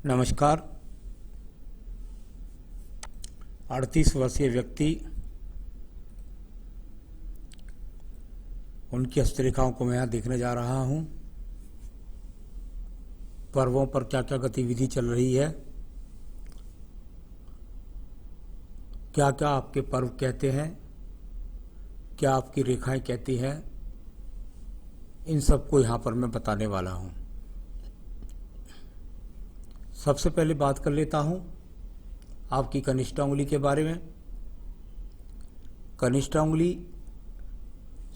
नमस्कार। 38 वर्षीय व्यक्ति, उनकी हस्तरेखाओं को मैं यहाँ देखने जा रहा हूँ। पर्वों पर क्या क्या गतिविधि चल रही है, क्या क्या आपके पर्व कहते हैं, क्या आपकी रेखाएं कहती हैं, इन सबको यहाँ पर मैं बताने वाला हूँ। सबसे पहले बात कर लेता हूँ आपकी कनिष्ठा उंगली के बारे में। कनिष्ठा उंगली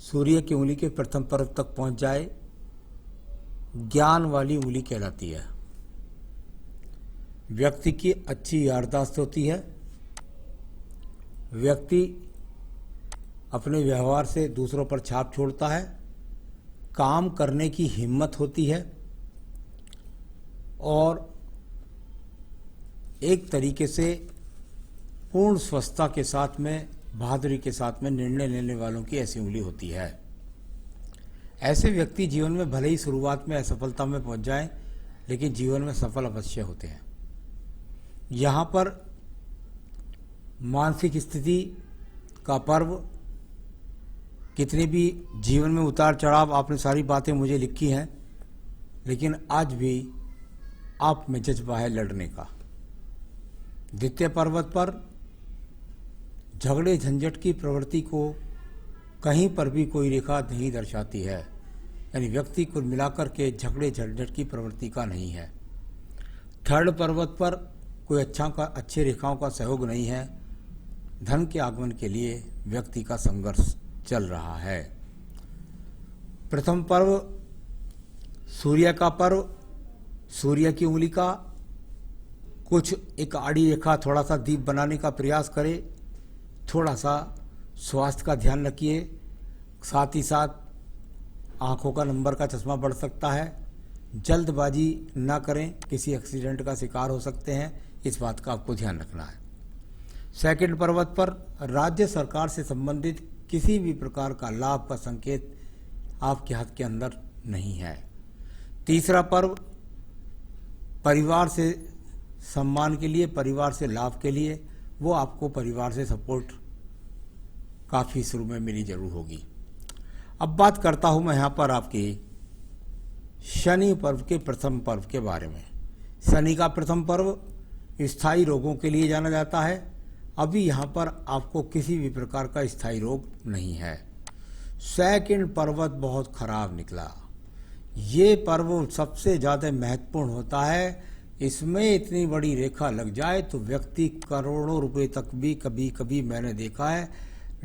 सूर्य की उंगली के प्रथम पर्व तक पहुँच जाए, ज्ञान वाली उंगली कहलाती है। व्यक्ति की अच्छी याददाश्त होती है। व्यक्ति अपने व्यवहार से दूसरों पर छाप छोड़ता है। काम करने की हिम्मत होती है और एक तरीके से पूर्ण स्वस्थता के साथ में, बहादुरी के साथ में निर्णय लेने वालों की ऐसी उंगली होती है। ऐसे व्यक्ति जीवन में भले ही शुरुआत में असफलता में पहुंच जाएं, लेकिन जीवन में सफल अवश्य होते हैं। यहाँ पर मानसिक स्थिति का पर्व, कितने भी जीवन में उतार चढ़ाव, आपने सारी बातें मुझे लिखी हैं, लेकिन आज भी आप में जज्बा है लड़ने का। द्वितीय पर्वत पर झगड़े झंझट की प्रवृत्ति को कहीं पर भी कोई रेखा नहीं दर्शाती है, यानी व्यक्ति को मिलाकर के झगड़े झंझट की प्रवृत्ति का नहीं है। थर्ड पर्वत पर कोई अच्छे रेखाओं का सहयोग नहीं है। धन के आगमन के लिए व्यक्ति का संघर्ष चल रहा है। प्रथम पर्व सूर्य का पर्व, सूर्य की उंगली का कुछ एक आड़ी रेखा, थोड़ा सा दीप बनाने का प्रयास करें। थोड़ा सा स्वास्थ्य का ध्यान रखिए। साथ ही साथ आँखों का नंबर का चश्मा बढ़ सकता है। जल्दबाजी ना करें, किसी एक्सीडेंट का शिकार हो सकते हैं, इस बात का आपको ध्यान रखना है। सेकंड पर्वत पर राज्य सरकार से संबंधित किसी भी प्रकार का लाभ का संकेत आपके हाथ के अंदर नहीं है। तीसरा पर्व परिवार से सम्मान के लिए, परिवार से लाभ के लिए, वो आपको परिवार से सपोर्ट काफ़ी शुरू में मिली जरूर होगी। अब बात करता हूँ मैं यहाँ पर आपकी शनि पर्व के प्रथम पर्व के बारे में। शनि का प्रथम पर्व स्थायी रोगों के लिए जाना जाता है। अभी यहाँ पर आपको किसी भी प्रकार का स्थायी रोग नहीं है। सेकंड पर्वत बहुत खराब निकला। ये पर्व सबसे ज़्यादा महत्वपूर्ण होता है। इसमें इतनी बड़ी रेखा लग जाए तो व्यक्ति करोड़ों रुपए तक भी कभी कभी मैंने देखा है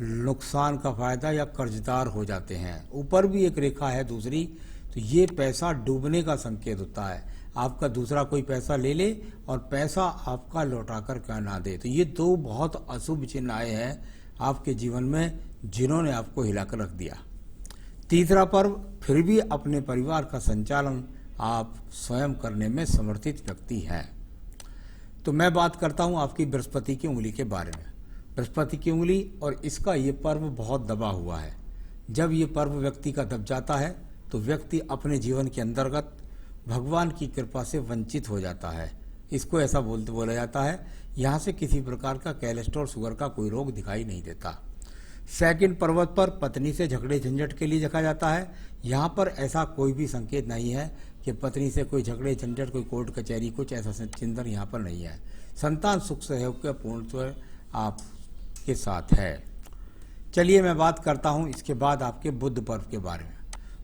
नुकसान का फायदा या कर्जदार हो जाते हैं। ऊपर भी एक रेखा है दूसरी, तो ये पैसा डूबने का संकेत होता है। आपका दूसरा कोई पैसा ले ले और पैसा आपका लौटा कर क्या ना दे। तो ये दो बहुत अशुभ चिन्ह आए हैं आपके जीवन में, जिन्होंने आपको हिलाकर रख दिया। तीसरा पर्व, फिर भी अपने परिवार का संचालन आप स्वयं करने में समर्थित व्यक्ति हैं। तो मैं बात करता हूं आपकी बृहस्पति की उंगली के बारे में। बृहस्पति की उंगली और इसका ये पर्व बहुत दबा हुआ है। जब ये पर्व व्यक्ति का दब जाता है तो व्यक्ति अपने जीवन के अंतर्गत भगवान की कृपा से वंचित हो जाता है। इसको ऐसा बोला जाता है, यहाँ से किसी प्रकार का कोलेस्ट्रॉल, शुगर का कोई रोग दिखाई नहीं देता। सेकंड पर्वत पर पत्नी से झगड़े झंझट के लिए देखा जाता है। यहाँ पर ऐसा कोई भी संकेत नहीं है कि पत्नी से कोई झगड़े झंझट, कोई कोर्ट कचहरी, कुछ ऐसा चिंतन यहाँ पर नहीं है। संतान सुख सहयोग के पूर्णत्व आपके साथ है। चलिए मैं बात करता हूँ इसके बाद आपके बुध पर्व के बारे में।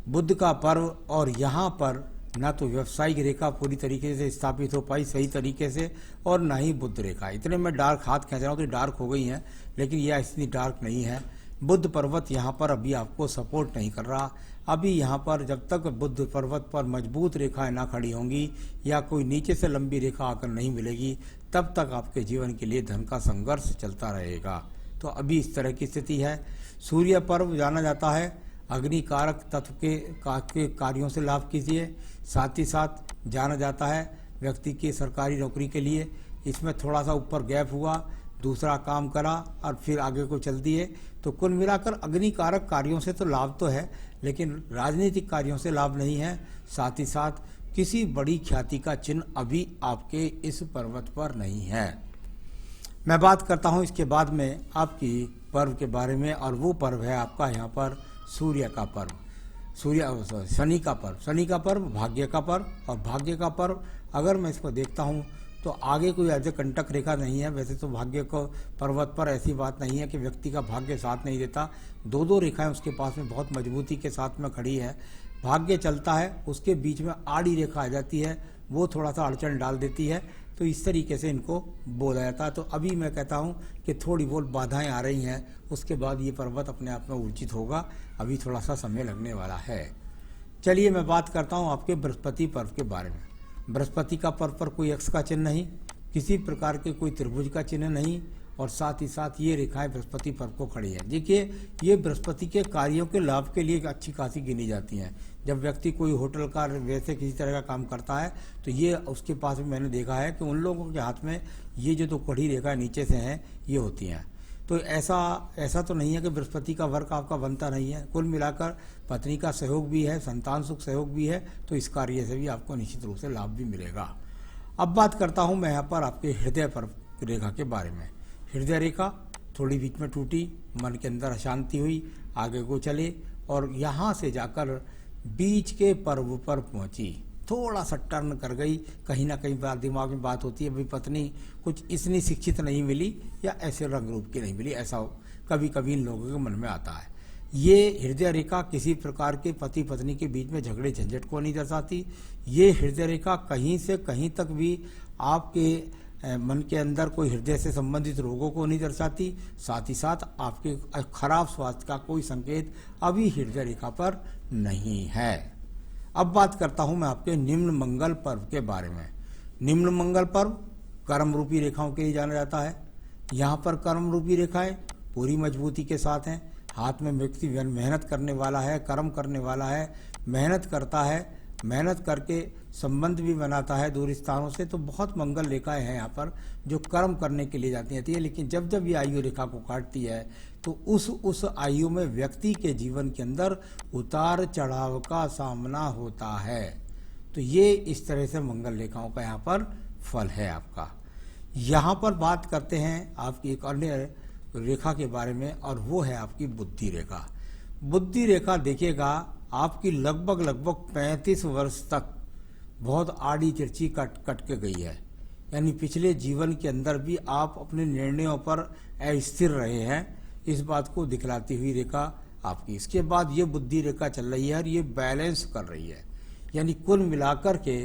बुध का पर्व, और यहाँ पर ना तो व्यावसायिक रेखा पूरी तरीके से स्थापित हो पाई सही तरीके से, और ना ही बुध रेखा। इतने में डार्क हाथ खींच रहा हूँ तो डार्क हो गई हैं, लेकिन यह इतनी डार्क नहीं है। बुध पर्वत यहाँ पर अभी आपको सपोर्ट नहीं कर रहा। अभी यहाँ पर जब तक बुध पर्वत पर मजबूत रेखाएं ना खड़ी होंगी या कोई नीचे से लंबी रेखा आकर नहीं मिलेगी, तब तक आपके जीवन के लिए धन का संघर्ष चलता रहेगा। तो अभी इस तरह की स्थिति है। सूर्य पर्व जाना जाता है अग्नि कारक तत्व के कार्यों से लाभ कीजिए। साथ ही साथ जाना जाता है व्यक्ति की सरकारी नौकरी के लिए। इसमें थोड़ा सा ऊपर गैप हुआ, दूसरा काम करा और फिर आगे को चल दिए। तो कुल मिलाकर अग्नि कारक कार्यों से तो लाभ तो है, लेकिन राजनीतिक कार्यों से लाभ नहीं है। साथ ही साथ किसी बड़ी ख्याति का चिन्ह अभी आपके इस पर्वत पर नहीं है। मैं बात करता हूं इसके बाद में आपकी पर्व के बारे में, और वो पर्व है आपका यहाँ पर सूर्य का पर्व, शनि का पर्व। शनि का पर्व भाग्य का पर्व, और भाग्य का पर्व अगर मैं इसको देखता हूँ तो आगे कोई ऐसे कंटक रेखा नहीं है। वैसे तो भाग्य को पर्वत पर ऐसी बात नहीं है कि व्यक्ति का भाग्य साथ नहीं देता, दो रेखाएं उसके पास में बहुत मजबूती के साथ में खड़ी है। भाग्य चलता है, उसके बीच में आड़ी रेखा आ जाती है, वो थोड़ा सा अड़चन डाल देती है, तो इस तरीके से इनको बोला जाता है। तो अभी मैं कहता हूँ कि थोड़ी बहुत बाधाएं आ रही हैं, उसके बाद ये पर्वत अपने आप में ऊर्जित होगा। अभी थोड़ा सा समय लगने वाला है। चलिए मैं बात करता हूँ आपके बृहस्पति पर्व के बारे में। बृहस्पति का पर्व पर कोई एक्स का चिन्ह नहीं, किसी प्रकार के कोई त्रिभुज का चिन्ह नहीं, और साथ ही साथ ये रेखाएं बृहस्पति पर्व को खड़ी है। देखिए ये बृहस्पति के कार्यों के लाभ के लिए अच्छी खासी गिनी जाती हैं। जब व्यक्ति कोई होटल का वैसे किसी तरह का काम करता है तो ये उसके पास में मैंने देखा है कि उन लोगों के हाथ में ये जो तो कड़ी रेखा नीचे से हैं ये होती हैं। तो ऐसा तो नहीं है कि बृहस्पति का वर्क आपका बनता नहीं है। कुल मिलाकर पत्नी का सहयोग भी है, संतान सुख सहयोग भी है, तो इस कार्य से भी आपको निश्चित रूप से लाभ भी मिलेगा। अब बात करता हूँ मैं यहाँ पर आपके हृदय पर्व रेखा के बारे में। हृदय रेखा थोड़ी बीच में टूटी, मन के अंदर अशांति हुई, आगे को चले और यहाँ से जाकर बीच के पर्व पर पहुंची, थोड़ा सा टर्न कर गई। कहीं ना कहीं बात दिमाग में बात होती है, भाई पत्नी कुछ इतनी शिक्षित नहीं मिली या ऐसे रंग रूप की नहीं मिली, ऐसा कभी कभी इन लोगों के मन में आता है। ये हृदय रेखा किसी प्रकार के पति पत्नी के बीच में झगड़े झंझट को नहीं दर्शाती। ये हृदय रेखा कहीं से कहीं तक भी आपके मन के अंदर कोई हृदय से संबंधित रोगों को नहीं दर्शाती। साथ ही साथ आपके खराब स्वास्थ्य का कोई संकेत अभी हृदय रेखा पर नहीं है। अब बात करता हूं मैं आपके निम्न मंगल पर्व के बारे में। निम्न मंगल पर्व कर्म रूपी रेखाओं के लिए जाना जाता है। यहाँ पर कर्म रूपी रेखाएं पूरी मजबूती के साथ हैं। हाथ में व्यक्ति मेहनत करने वाला है, कर्म करने वाला है, मेहनत करता है, मेहनत करके संबंध भी बनाता है दूर स्थानों से। तो बहुत मंगल रेखाएं हैं यहाँ पर जो कर्म करने के लिए जाती है। लेकिन जब जब ये आयु रेखा को काटती है तो उस आयु में व्यक्ति के जीवन के अंदर उतार चढ़ाव का सामना होता है। तो ये इस तरह से मंगल रेखाओं का यहाँ पर फल है आपका। यहाँ पर बात करते हैं आपकी एक अन्य रेखा के बारे में, और वो है आपकी बुद्धि रेखा। बुद्धि रेखा देखिएगा आपकी लगभग 35 वर्ष तक बहुत आड़ी तिरछी कट के गई है। यानी पिछले जीवन के अंदर भी आप अपने निर्णयों पर अस्थिर रहे हैं, इस बात को दिखलाती हुई रेखा आपकी। इसके बाद ये बुद्धि रेखा चल रही है और ये बैलेंस कर रही है। यानी कुल मिलाकर के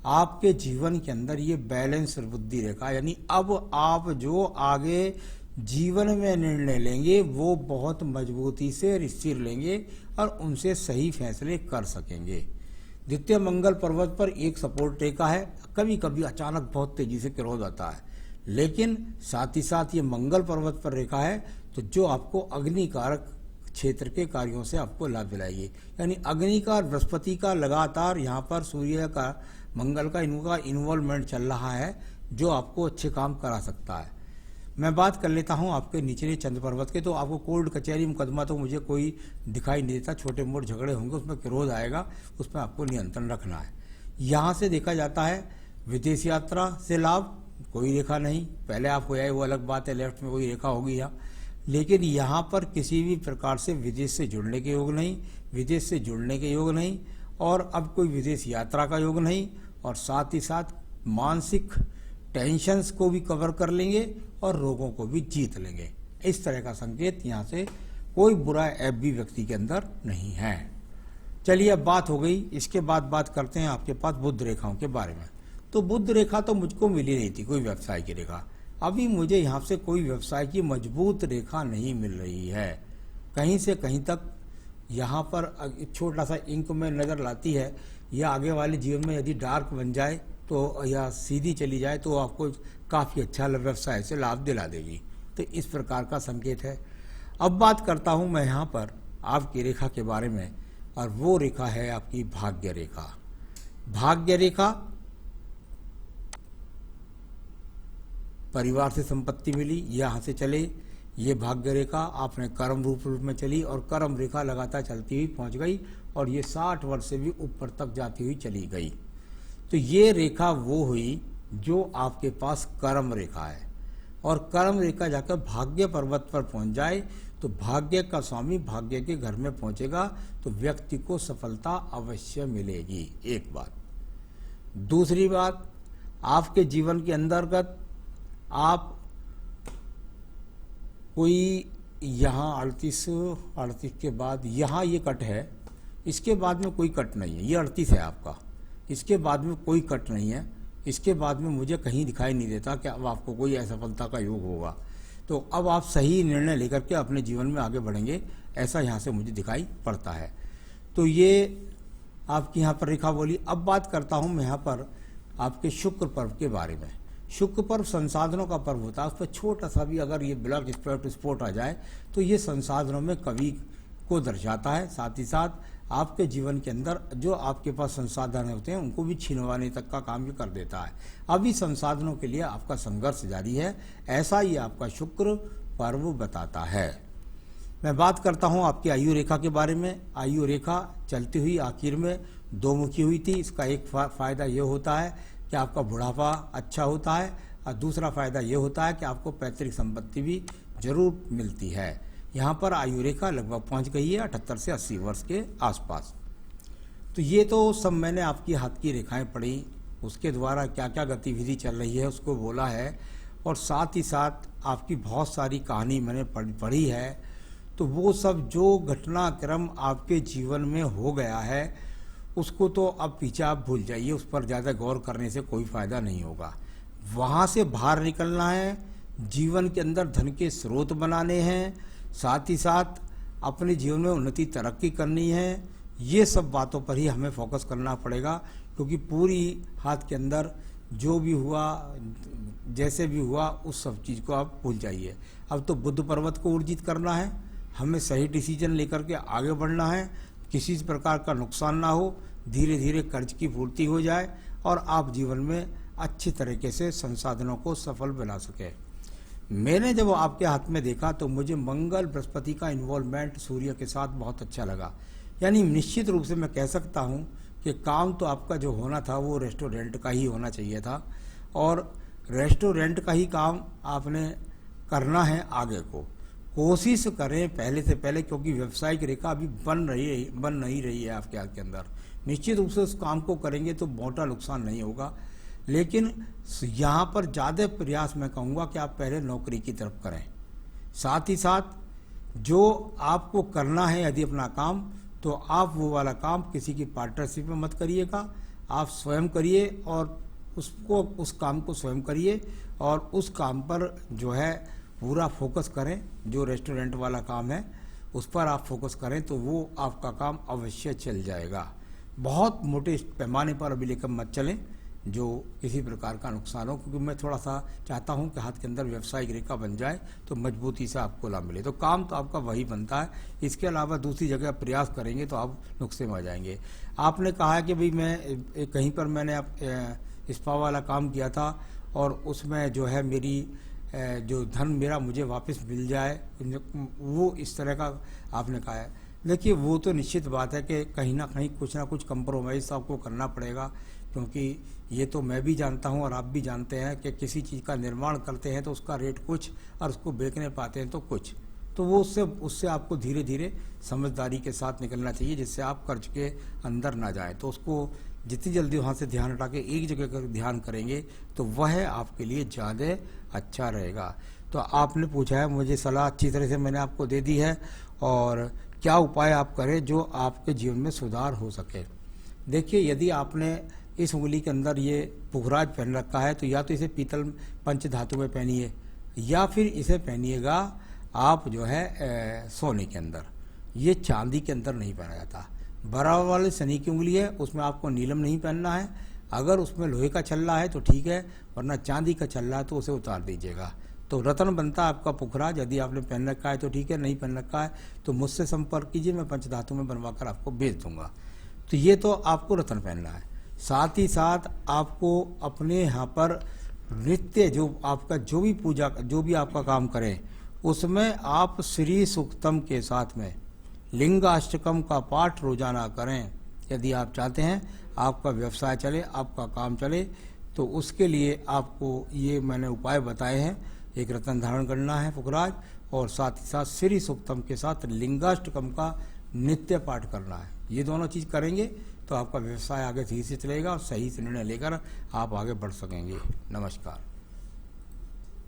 आपके जीवन के अंदर ये बैलेंस बुद्धि रेखा, यानी अब आप जो आगे जीवन में निर्णय लेंगे वो बहुत मजबूती से स्थिर लेंगे और उनसे सही फैसले कर सकेंगे। द्वितीय मंगल पर्वत पर एक सपोर्ट रेखा है। कभी कभी अचानक बहुत तेजी से क्रोध आता है, लेकिन साथ ही साथ ये मंगल पर्वत पर रेखा है तो जो आपको अग्निकारक क्षेत्र के कार्यों से आपको लाभ दिलाएगी। यानी अग्निकार बृहस्पति का लगातार यहाँ पर सूर्य का मंगल का इनका इन्वॉल्वमेंट चल रहा है जो आपको अच्छे काम करा सकता है। मैं बात कर लेता हूं आपके निचले चंद्र पर्वत के। तो आपको कोर्ट कचहरी मुकदमा तो मुझे कोई दिखाई नहीं देता, छोटे मोटे झगड़े होंगे उसमें क्रोध आएगा, उसमें आपको नियंत्रण रखना है। यहाँ से देखा जाता है विदेश यात्रा से लाभ, कोई रेखा नहीं। पहले आप हो आए वो अलग बात है, लेफ्ट में कोई रेखा होगी यहाँ, लेकिन यहाँ पर किसी भी प्रकार से विदेश से जुड़ने के योग नहीं, विदेश से जुड़ने के योग नहीं, और अब कोई विदेश यात्रा का योग नहीं, और साथ ही साथ मानसिक टेंशन्स को भी कवर कर लेंगे और रोगों को भी जीत लेंगे। इस तरह का संकेत यहाँ से कोई बुरा ऐप भी व्यक्ति के अंदर नहीं है। चलिए अब बात हो गई, इसके बाद बात करते हैं आपके पास बुध रेखाओं के बारे में। तो बुध रेखा तो मुझको मिली नहीं थी, कोई व्यवसाय की रेखा। अभी मुझे यहाँ से कोई व्यवसाय की मजबूत रेखा नहीं मिल रही है। कहीं से कहीं तक यहाँ पर छोटा सा इंक में नज़र लाती है, या आगे वाले जीवन में यदि डार्क बन जाए तो या सीधी चली जाए तो आपको काफ़ी अच्छा व्यवसाय से लाभ दिला देगी। तो इस प्रकार का संकेत है। अब बात करता हूँ मैं यहाँ पर आपकी रेखा के बारे में, और वो रेखा है आपकी भाग्य रेखा। भाग्य रेखा परिवार से संपत्ति मिली, यहाँ से चले। ये भाग्य रेखा आपने कर्म रूप में चली और कर्म रेखा लगातार चलती हुई पहुँच गई और ये 60 वर्ष से भी ऊपर तक जाती हुई चली गई। तो ये रेखा वो हुई जो आपके पास कर्म रेखा है, और कर्म रेखा जाकर भाग्य पर्वत पर पहुंच जाए तो भाग्य का स्वामी भाग्य के घर में पहुंचेगा तो व्यक्ति को सफलता अवश्य मिलेगी। एक बात। दूसरी बात, आपके जीवन के अंतर्गत आप कोई यहाँ 38 के बाद यहाँ ये कट है, इसके बाद में कोई कट नहीं है, ये 38 है आपका, इसके बाद में कोई कट नहीं है, इसके बाद में मुझे कहीं दिखाई नहीं देता कि अब आपको कोई असफलता का योग होगा। तो अब आप सही निर्णय लेकर के अपने जीवन में आगे बढ़ेंगे, ऐसा यहाँ से मुझे दिखाई पड़ता है। तो ये आपकी यहाँ पर रेखा बोली। अब बात करता हूँ मैं यहाँ पर आपके शुक्र पर्व के बारे में। शुक्र पर्व संसाधनों का पर्व होता है, उस पर छोटा सा भी अगर ये ब्लड स्पॉट आ जाए तो ये संसाधनों में कवि को दर्शाता है। साथ ही साथ आपके जीवन के अंदर जो आपके पास संसाधन होते हैं उनको भी छीनवाने तक का काम भी कर देता है। अभी संसाधनों के लिए आपका संघर्ष जारी है, ऐसा ही आपका शुक्र पर्व बताता है। मैं बात करता हूं आपकी आयु रेखा के बारे में। आयु रेखा चलती हुई आखिर में 2 मुखी हुई थी। इसका एक फायदा ये होता है कि आपका बुढ़ापा अच्छा होता है, और दूसरा फायदा ये होता है कि आपको पैतृक संपत्ति भी जरूर मिलती है। यहाँ पर आयु रेखा लगभग पहुँच गई है 78 से 80 वर्ष के आसपास। तो ये तो सब मैंने आपकी हाथ की रेखाएं पढ़ी, उसके द्वारा क्या क्या गतिविधि चल रही है उसको बोला है, और साथ ही साथ आपकी बहुत सारी कहानी मैंने पढ़ी है। तो वो सब जो घटनाक्रम आपके जीवन में हो गया है उसको तो अब पीछे आप भूल जाइए, उस पर ज़्यादा गौर करने से कोई फायदा नहीं होगा। वहाँ से बाहर निकलना है, जीवन के अंदर धन के स्रोत बनाने हैं, साथ ही साथ अपने जीवन में उन्नति तरक्की करनी है। ये सब बातों पर ही हमें फोकस करना पड़ेगा, क्योंकि पूरी हाथ के अंदर जो भी हुआ जैसे भी हुआ उस सब चीज़ को आप भूल जाइए। अब तो बुद्ध पर्वत को ऊर्जित करना है, हमें सही डिसीजन लेकर के आगे बढ़ना है, किसी प्रकार का नुकसान ना हो, धीरे धीरे कर्ज की पूर्ति हो जाए और आप जीवन में अच्छी तरीके से संसाधनों को सफल बना सके। मैंने जब आपके हाथ में देखा तो मुझे मंगल बृहस्पति का इन्वॉल्वमेंट सूर्य के साथ बहुत अच्छा लगा। यानी निश्चित रूप से मैं कह सकता हूँ कि काम तो आपका जो होना था वो रेस्टोरेंट का ही होना चाहिए था, और रेस्टोरेंट का ही काम आपने करना है आगे को। कोशिश करें पहले से पहले, क्योंकि व्यावसायिक रेखा अभी बन नहीं रही है आपके हाथ के अंदर। निश्चित रूप से उस काम को करेंगे तो मोटा नुकसान नहीं होगा, लेकिन यहाँ पर ज़्यादा प्रयास मैं कहूँगा कि आप पहले नौकरी की तरफ करें। साथ ही साथ जो आपको करना है यदि अपना काम, तो आप वो वाला काम किसी की पार्टनरशिप में मत करिएगा, आप स्वयं करिए और उस काम को स्वयं करिए, और उस काम पर जो है पूरा फोकस करें। जो रेस्टोरेंट वाला काम है उस पर आप फोकस करें तो वो आपका काम अवश्य चल जाएगा। बहुत मोटे पैमाने पर अभी लेकर मत चलें जो किसी प्रकार का नुकसान हो, क्योंकि मैं थोड़ा सा चाहता हूं कि हाथ के अंदर व्यावसायिक रेखा बन जाए तो मजबूती से आपको लाभ मिले। तो काम तो आपका वही बनता है, इसके अलावा दूसरी जगह प्रयास करेंगे तो आप नुकसान में आ जाएंगे। आपने कहा है कि भाई मैं कहीं पर मैंने स्पा वाला काम किया था और उसमें जो है मेरी जो धन मेरा मुझे वापस मिल जाए, वो इस तरह का आपने कहा है। देखिए वो तो निश्चित बात है कि कहीं ना कहीं कुछ ना कुछ कंप्रोमाइज़ आपको करना पड़ेगा, क्योंकि ये तो मैं भी जानता हूँ और आप भी जानते हैं कि किसी चीज़ का निर्माण करते हैं तो उसका रेट कुछ और उसको बेचने पाते हैं तो कुछ। तो वो उससे आपको धीरे धीरे समझदारी के साथ निकलना चाहिए, जिससे आप कर्ज के अंदर ना जाए। तो उसको जितनी जल्दी वहाँ से ध्यान हटा के एक जगह का ध्यान करेंगे तो वह आपके लिए ज़्यादा अच्छा रहेगा। तो आपने पूछा है, मुझे सलाह अच्छी तरह से मैंने आपको दे दी है, और क्या उपाय आप करें जो आपके जीवन में सुधार हो सके। देखिए यदि आपने इस उंगली के अंदर ये पुखराज पहन रखा है तो या तो इसे पीतल पंच धातु में पहनिए, या फिर इसे पहनिएगा आप जो है सोने के अंदर। ये चांदी के अंदर नहीं पहना जाता। बराबर वाले शनि की उंगली है, उसमें आपको नीलम नहीं पहनना है। अगर उसमें लोहे का छल्ला है तो ठीक है, वरना चांदी का छल्ला है तो उसे उतार दीजिएगा। तो रत्न बनता है आपका पुखराज। यदि आपने पहन रखा है तो ठीक है, नहीं पहन रखा है तो मुझसे संपर्क कीजिए, मैं पंचधातु में बनवा कर आपको भेज दूंगा। तो ये तो आपको रत्न पहनना है। साथ ही साथ आपको अपने यहाँ पर नित्य जो आपका जो भी पूजा जो भी आपका काम करें उसमें आप श्री सूक्तम के साथ में लिंगाष्टकम का पाठ रोजाना करें। यदि आप चाहते हैं आपका व्यवसाय चले, आपका काम चले, तो उसके लिए आपको ये मैंने उपाय बताए हैं। एक रत्न धारण करना है पुखराज, और साथ ही साथ श्री सूक्तम के साथ लिंगाष्टकम का नित्य पाठ करना है। ये दोनों चीज़ करेंगे तो आपका व्यवसाय आगे ठीक से चलेगा और सही से निर्णय लेकर आप आगे बढ़ सकेंगे। नमस्कार।